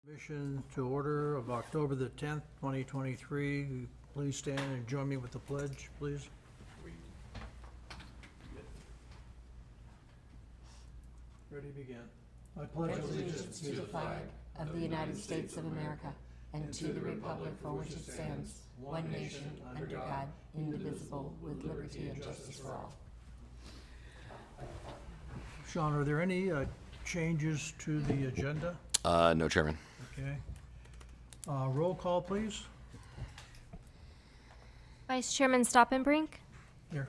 Commission to order of October the 10th, 2023. Please stand and join me with the pledge, please. Ready to begin. I pledge Allegiance to the flag of the United States of America and to the republic for which it stands, one nation, under God, indivisible, with liberty and justice for all. Sean, are there any changes to the agenda? No, Chairman. Okay. Roll call, please. Vice Chairman Stoppenbrink, Here.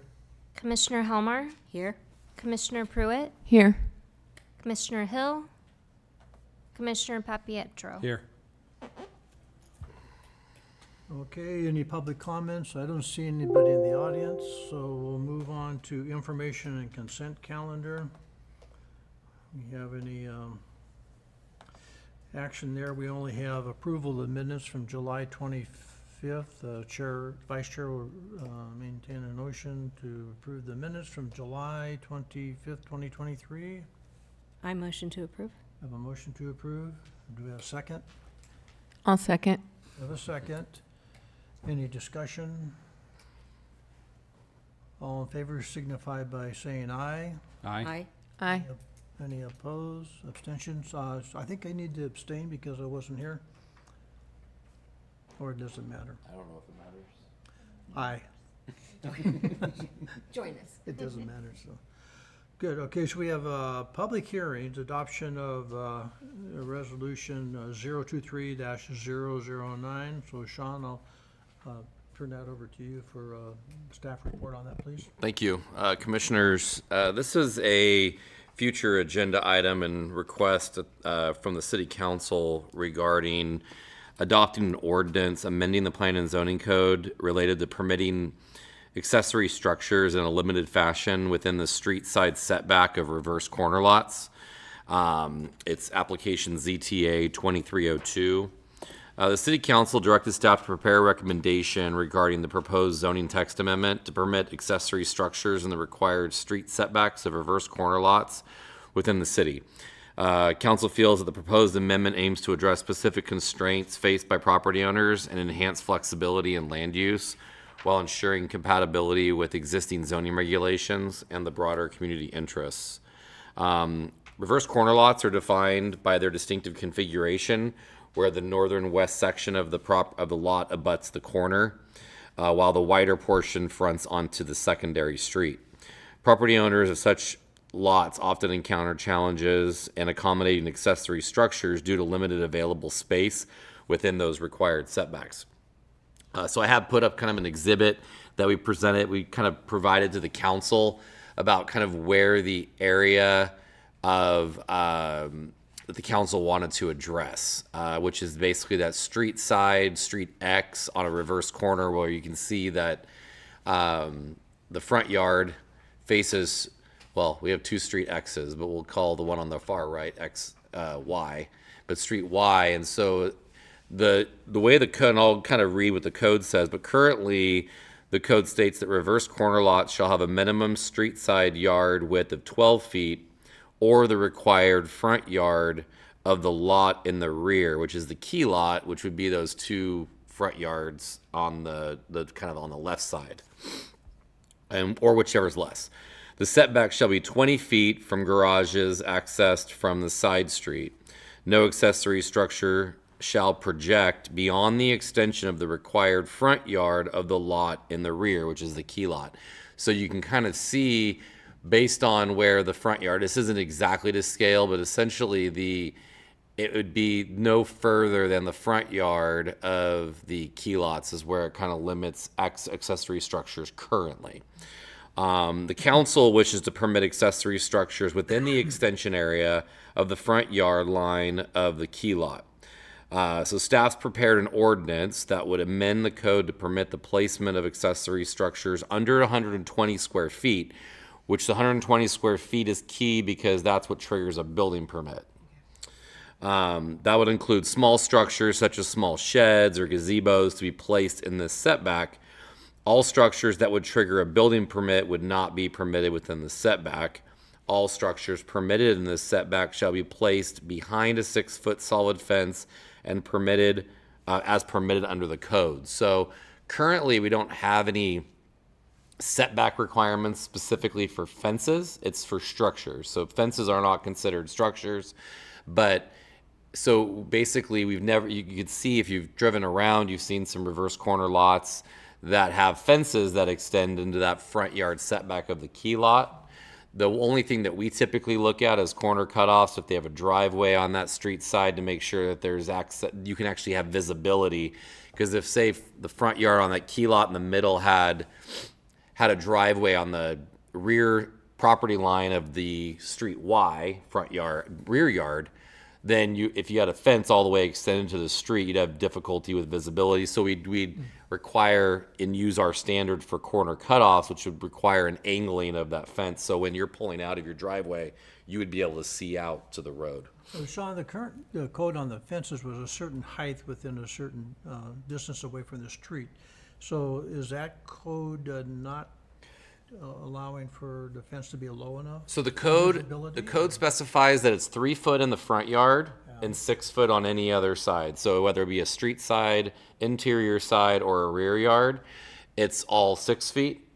Commissioner Helmar, Here? Commissioner Pruitt, Here. Commissioner Hill, Commissioner Papietro. Here. Okay, any public comments? I don't see anybody in the audience, so we'll move on to information and consent calendar. We have any action there? We only have approval of the minutes from July 25th. Vice Chair will maintain a motion to approve the minutes from July 25th, 2023. I motion to approve. Have a motion to approve. Do we have a second? I'll second. Have a second. Any discussion? All in favor signify by saying aye. Aye. Aye. Aye. Any opposed, abstentions? I think I need to abstain because I wasn't here. Or it doesn't matter? I don't know if it matters. Aye, Join us. it doesn't matter, so. Good, okay, so we have public hearings, adoption of resolution 023-009. So Sean, I'll turn that over to you for staff report on that, please. Thank you. Commissioners, this is a future agenda item and request from the City Council regarding adopting an ordinance amending the Plan and Zoning Code related to permitting accessory structures in a limited fashion within the street side setback of reverse corner lots. It's application ZTA 2302. The City Council directed staff to prepare a recommendation regarding the proposed zoning text amendment to permit accessory structures in the required street setbacks of reverse corner lots within the city. Council feels that the proposed amendment aims to address specific constraints faced by property owners and enhance flexibility in land use while ensuring compatibility with existing zoning regulations and the broader community interests. Reverse corner lots are defined by their distinctive configuration, where the northern west section of the lot abuts the corner, while the wider portion fronts onto the secondary street. Property owners of such lots often encounter challenges in accommodating accessory structures due to limited available space within those required setbacks. So I have put up kind of an exhibit that we kind of provided to the council about kind of where the area of that the council wanted to address, which is basically that street side, street X on a reverse corner where you can see that the front yard faces, well, we have two street X's, but we'll call the one on the far right X, Y, but street Y. And so the way the code, and I'll kind of read what the code says, but currently the code states that reverse corner lots shall have a minimum street side yard width of 12 feet or the required front yard of the lot in the rear, which is the key lot, which would be those two front yards on the kind of on the left side, or whichever is less. The setback shall be 20 feet from garages accessed from the side street. No accessory structure shall project beyond the extension of the required front yard of the lot in the rear, which is the key lot. So you can kind of see, based on where the front yard, this isn't exactly to scale, but essentially it would be no further than the front yard of the key lots is where it kind of limits accessory structures currently. The council wishes to permit accessory structures within the extension area of the front yard line of the key lot. So staff's prepared an ordinance that would amend the code to permit the placement of accessory structures under 120 square feet, which the 120 square feet is key because that's what triggers a building permit. That would include small structures such as small sheds or gazebos to be placed in this setback. All structures that would trigger a building permit would not be permitted within the setback. all structures permitted in this setback shall be placed behind a 6-foot solid fence and permitted, as permitted under the code. So currently, we don't have any setback requirements specifically for fences. It's for structures. So fences are not considered structures, but so basically we've never, you could see if you've driven around, you've seen some reverse corner lots that have fences that extend into that front yard setback of the key lot. The only thing that we typically look at is corner cutoffs, if they have a driveway on that street side, to make sure that there's access, you can actually have visibility. Because if, say, the front yard on that key lot in the middle had a driveway on the rear property line of the street Y, front yard, rear yard, then if you had a fence all the way extended to the street, you'd have difficulty with visibility. So we'd require and use our standard for corner cutoffs, which would require an angling of that fence. So when you're pulling out of your driveway, you would be able to see out to the road. So Sean, the current code on the fences was a certain height within a certain distance away from the street. So is that code not allowing for the fence to be low enough? So the Visibility? code specifies that it's 3 foot in the front yard and 6 foot on any other side. So whether it be a street side, interior side, or a rear yard, it's all 6 feet.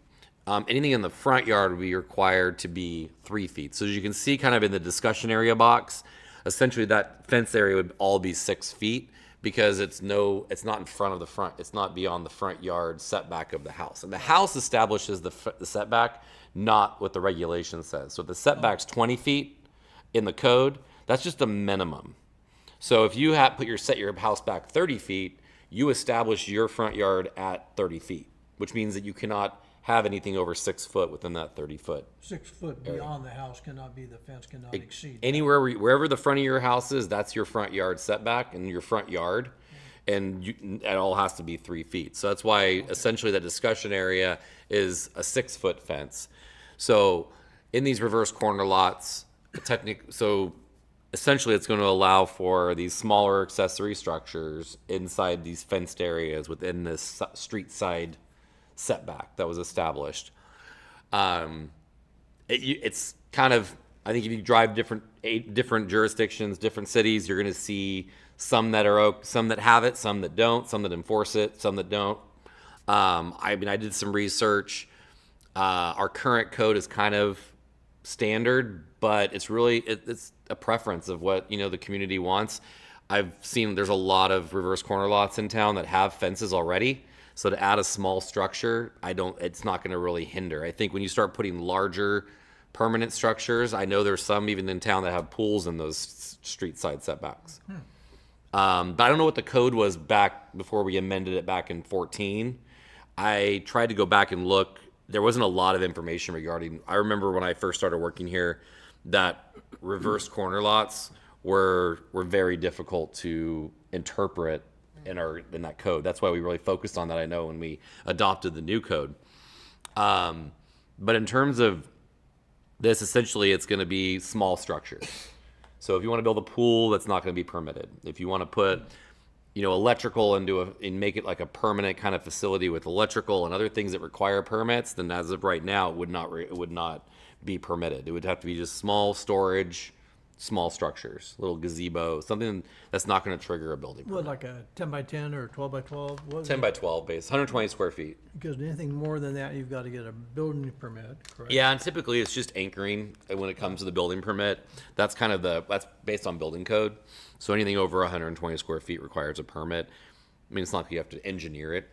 Anything in the front yard would be required to be 3 feet. So as you can see kind of in the discussion area box, essentially that fence area would all be 6 feet because it's not in front of the front. It's not beyond the front yard setback of the house. And the house establishes the setback, not what the regulation says. So if the setback's 20 feet in the code, that's just a minimum. So if you set your house back 30 feet, you establish your front yard at 30 feet, which means that you cannot have anything over 6 foot within that 30 foot. 6 foot beyond the house cannot be, the fence cannot exceed. Anywhere, wherever the front of your house is, that's your front yard setback and your front yard. And it all has to be 3 feet. So that's why essentially the discussion area is a 6 foot fence. So in these reverse corner lots, so essentially it's going to allow for these smaller accessory structures inside these fenced areas within this street side setback that was established. It's kind of, I think if you drive different jurisdictions, different cities, you're going to see some that have it, some that don't, some that enforce it, some that don't. I did some research. Our current code is kind of standard, but it's really it's a preference of what the community wants. I've seen there's a lot of reverse corner lots in town that have fences already. So to add a small structure, it's not going to really hinder. I think when you start putting larger permanent structures, I know there's some even in town that have pools in those street side setbacks. But I don't know what the code was back before we amended it back in 2014. I tried to go back and look. There wasn't a lot of information regarding, I remember when I first started working here that reverse corner lots were very difficult to interpret in that code. That's why we really focused on that, I know, when we adopted the new code. But in terms of this, essentially it's going to be small structures. So if you want to build a pool, that's not going to be permitted. If you want to put electrical and make it like a permanent kind of facility with electrical and other things that require permits, then as of right now, it would not be permitted. It would have to be just small storage, small structures, little gazebo, something that's not going to trigger a building permit. What, like a 10 by 10 or 12 by 12? 10 by 12 base, 120 square feet. Because anything more than that, you've got to get a building permit, correct? Yeah, and typically it's just anchoring when it comes to the building permit. That's that's based on building code. So anything over 120 square feet requires a permit. It's not like you have to engineer it,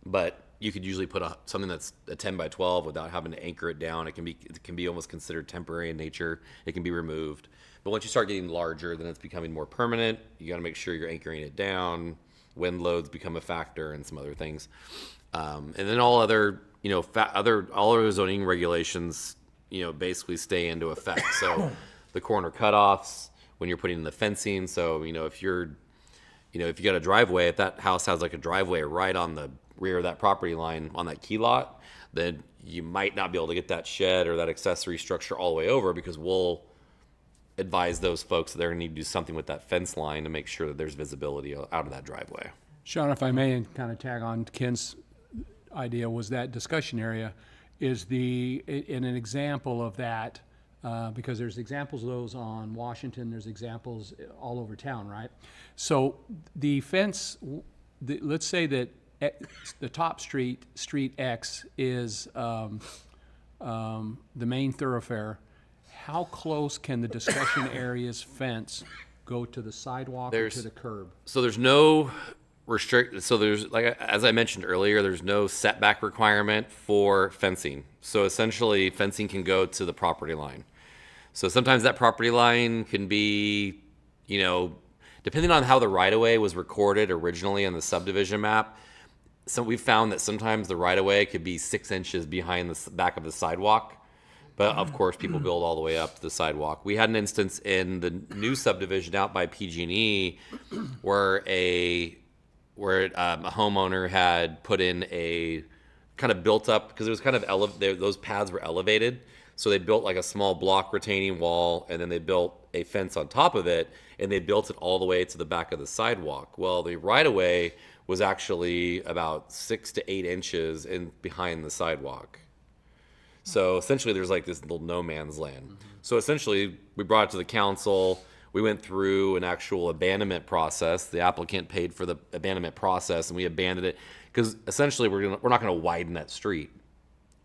but you could usually put something that's a 10 by 12 without having to anchor it down. It can be almost considered temporary in nature. It can be removed. But once you start getting larger, then it's becoming more permanent. You got to make sure you're anchoring it down. Wind loads become a factor and some other things. And then all other zoning regulations, basically stay into effect. So the corner cutoffs when you're putting in the fencing. So, if you got a driveway, if that house has like a driveway right on the rear of that property line on that key lot, then you might not be able to get that shed or that accessory structure all the way over, because we'll advise those folks that they're going to need to do something with that fence line to make sure that there's visibility out of that driveway. Sean, if I may, and kind of tag on Ken's idea, was that discussion area is in an example of that because there's examples of those on Washington, there's examples all over town, right? So the fence, let's say that the top street, Street X, is the main thoroughfare. How close can the discussion area's fence go to the sidewalk or There's- to the curb? So there's no so there's, like, as I mentioned earlier, there's no setback requirement for fencing. So essentially, fencing can go to the property line. So sometimes that property line can be, depending on how the right-of-way was recorded originally on the subdivision map. So we found that sometimes the right-of-way could be 6 inches behind the back of the sidewalk. But of course, people build all the way up to the sidewalk. We had an instance in the new subdivision out by PG&E where a homeowner had put in a kind of built up, because it was kind of those paths were elevated. So they built like a small block retaining wall, and then they built a fence on top of it, and they built it all the way to the back of the sidewalk. Well, the right-of-way was actually about 6 to 8 inches in behind the sidewalk. So essentially, there's like this little no man's land. So essentially, we brought it to the council. We went through an actual abandonment process. The applicant paid for the abandonment process, and we abandoned it because essentially we're not going to widen that street,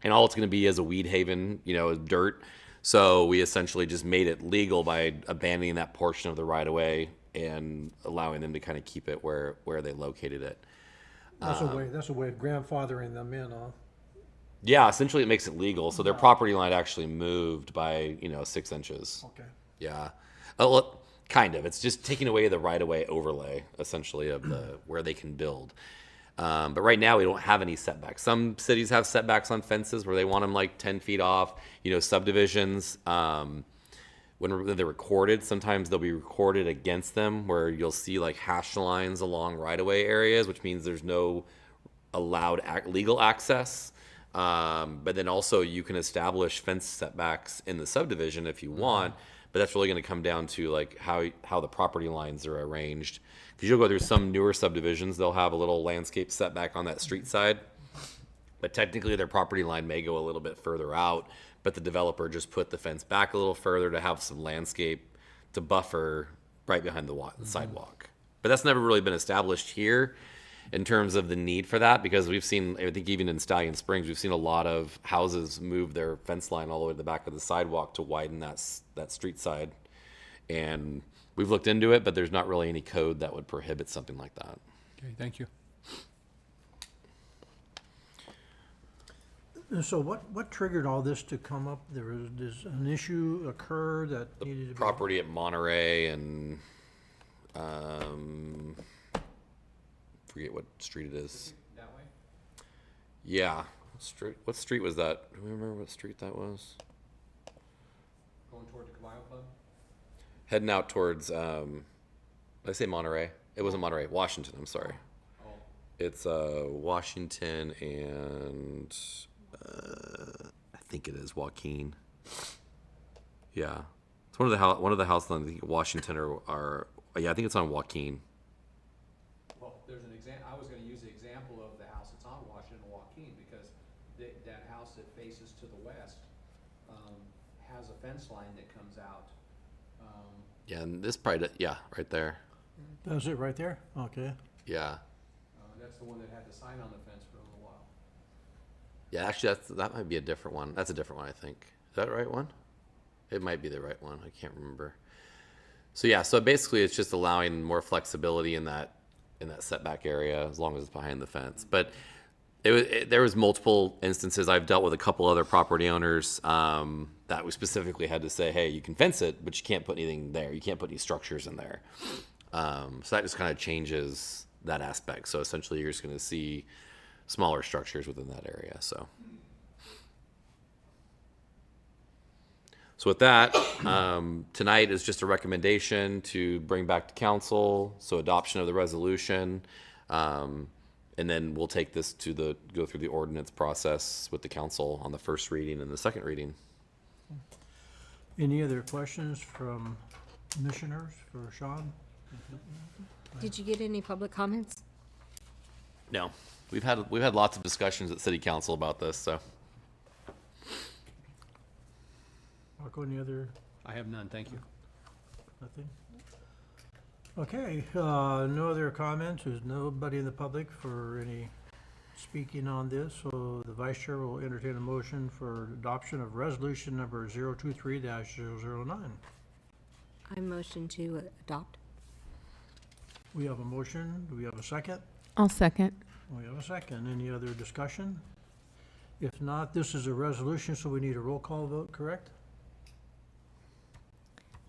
and all it's going to be is a weed haven, dirt. So we essentially just made it legal by abandoning that portion of the right of way and allowing them to kind of keep it where they located it. That's a way of grandfathering them in, huh? Yeah, essentially it makes it legal. So their property line actually moved by 6 inches. Okay. Yeah. Well, kind of. It's just taking away the right-of-way overlay, essentially, of where they can build. But right now, we don't have any setbacks. Some cities have setbacks on fences where they want them like 10 feet off. Subdivisions, when they're recorded, sometimes they'll be recorded against them, where you'll see like hash lines along right-of-way areas, which means there's no allowed legal access. But then also you can establish fence setbacks in the subdivision if you want, but that's really going to come down to like how the property lines are arranged. Because you'll go through some newer subdivisions, they'll have a little landscape setback on that street side, but technically their property line may go a little bit further out, but the developer just put the fence back a little further to have some landscape to buffer right behind the sidewalk. But that's never really been established here in terms of the need for that, because we've seen, I think even in Stallion Springs, we've seen a lot of houses move their fence line all the way to the back of the sidewalk to widen that street side. And we've looked into it, but there's not really any code that would prohibit something like that. Okay, thank you. And so what triggered all this to come up? Does an issue occur that needed to be? Property at Monterey and, forget what street it is. That way? Yeah. What street was that? Do we remember what street that was? Going toward the Caballo Club? Heading out towards, did I say Monterey? It wasn't Monterey, Washington, I'm sorry. Oh, It's Washington and I think it is Joaquin. Yeah. It's one of the houses on, I think, Washington or yeah, I think it's on Joaquin. well, there's an I was gonna use the example of the house that's on Washington and Joaquin, because that house that faces to the west, has a fence line that comes out. Yeah, and this probably, yeah, right there. That's it right there? Okay. Yeah. That's the one that had the sign on the fence for a little while. Yeah, actually, that might be a different one. That's a different one, I think. Is that the right one? It might be the right one. I can't remember. So yeah, so basically, it's just allowing more flexibility in that setback area as long as it's behind the fence. But there was multiple instances. I've dealt with a couple other property owners that we specifically had to say, hey, you can fence it, but you can't put anything there. You can't put any structures in there. So that just kind of changes that aspect. So essentially, you're just going to see smaller structures within that area. So with that, tonight is just a recommendation to bring back to council. So adoption of the resolution. And then we'll take this go through the ordinance process with the council on the first reading and the second reading. Any other questions from commissioners for Sean? Did you get any public comments? No, we've had lots of discussions at city council about this. So Rocco, any other, I have none, thank you. nothing? Okay, no other comments, there's nobody in the public for any speaking on this, so the vice chair will entertain a motion for adoption of resolution number 023-009. I motion to adopt. We have a motion, do we have a second? I'll second. We have a second, any other discussion? If not, this is a resolution, so we need a roll call vote, correct?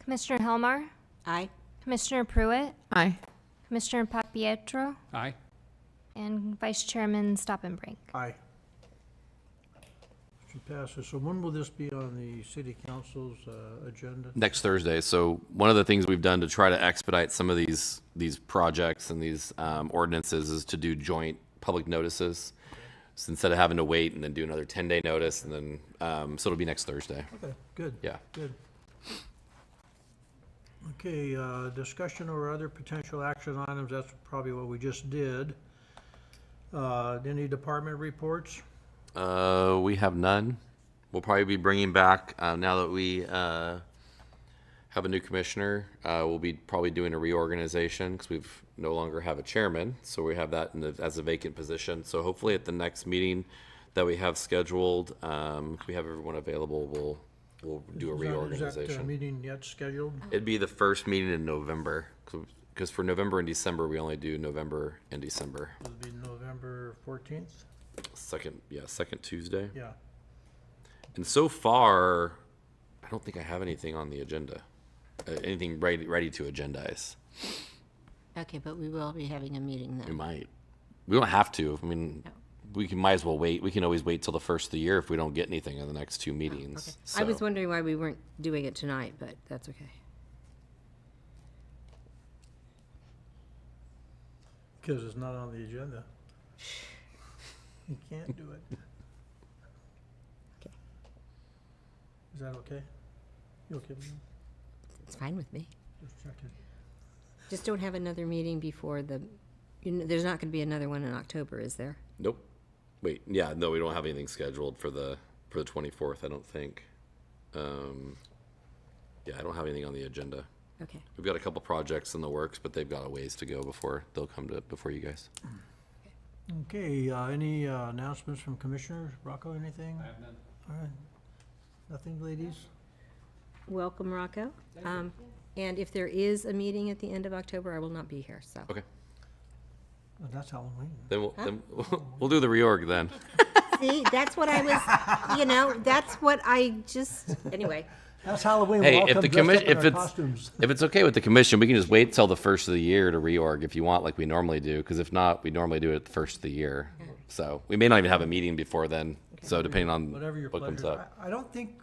Commissioner Helmar, Aye. Commissioner Pruitt, Aye. Commissioner Papietro, Aye? and Vice Chairman Stoppenbrink. Aye. Motion passes. So when will this be on the city council's agenda? Next Thursday. So one of the things we've done to try to expedite some of these projects and these ordinances is to do joint public notices. So instead of having to wait and then do another 10-day notice, and then, so it'll be next Thursday. Okay, good. Yeah. Good. Okay, discussion or other potential action items, that's probably what we just did. Any department reports? We have none. We'll probably be bringing back, now that we have a new commissioner, we'll be probably doing a reorganization because we've no longer have a chairman. So we have that as a vacant position. So hopefully at the next meeting that we have scheduled, if we have everyone available, we'll do a Is that reorganization. meeting yet scheduled? It'd be the first meeting in November because for November and December, we only do November and December. It'll be November 14th? Second Tuesday. Yeah. And so far, I don't think I have anything on the agenda, anything ready to agendize. Okay, but we will be having a meeting We then. might. We don't have to. I mean, No. might as well wait. We can always wait till the first of the year if we don't get anything in the next two meetings. I was So- wondering why we weren't doing it tonight, but that's okay. Because it's not on the agenda. You can't do it. Okay. Is that okay? You okay with that? It's fine with me. Just checking. Just don't have another meeting before there's not gonna be another one in October, is there? Nope. Wait, yeah, no, we don't have anything scheduled for the 24th, I don't think. Yeah, I don't have anything on the agenda. Okay. We've got a couple projects in the works, but they've got a ways to go before they'll come before you guys. Okay, any announcements from commissioners? Rocco, anything? I have none. All right. Nothing, ladies? Welcome, Rocco. And if there is a meeting at the end of October, I will not be here, so. Okay. Well, that's Halloween. Then we'll do the reorg then. See, that's what I was, that's what I just, anyway. That's Halloween. Hey, We'll all if come the dressed up in if our it's costumes. if it's okay with the commission, we can just wait till the first of the year to reorg if you want, like we normally do. Because if not, we normally do it at the first of the year. So we may not even have a meeting before then. So depending on Whatever your what comes pleasure. up. I don't think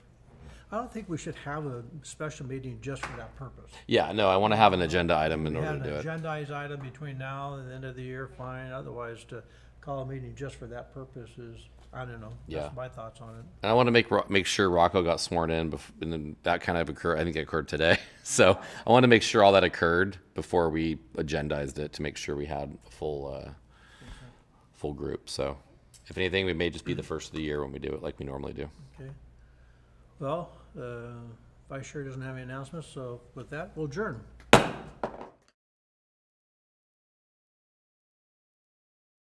we should have a special meeting just for that purpose. Yeah, no, I want to have an agenda item in We order had to do an it. agendized item between now and the end of the year, fine. Otherwise, to call a meeting just for that purpose is, I don't know. Yeah. That's my thoughts on it. And I want to make sure Rocco got sworn in, and then that kind of occurred. I think it occurred today. So I want to make sure all that occurred before we agendized it to make sure we had a full group. So if anything, we may just be the first of the year when we do it like we normally do. Okay. Well, Vice Chair doesn't have any announcements, so with that, we'll adjourn.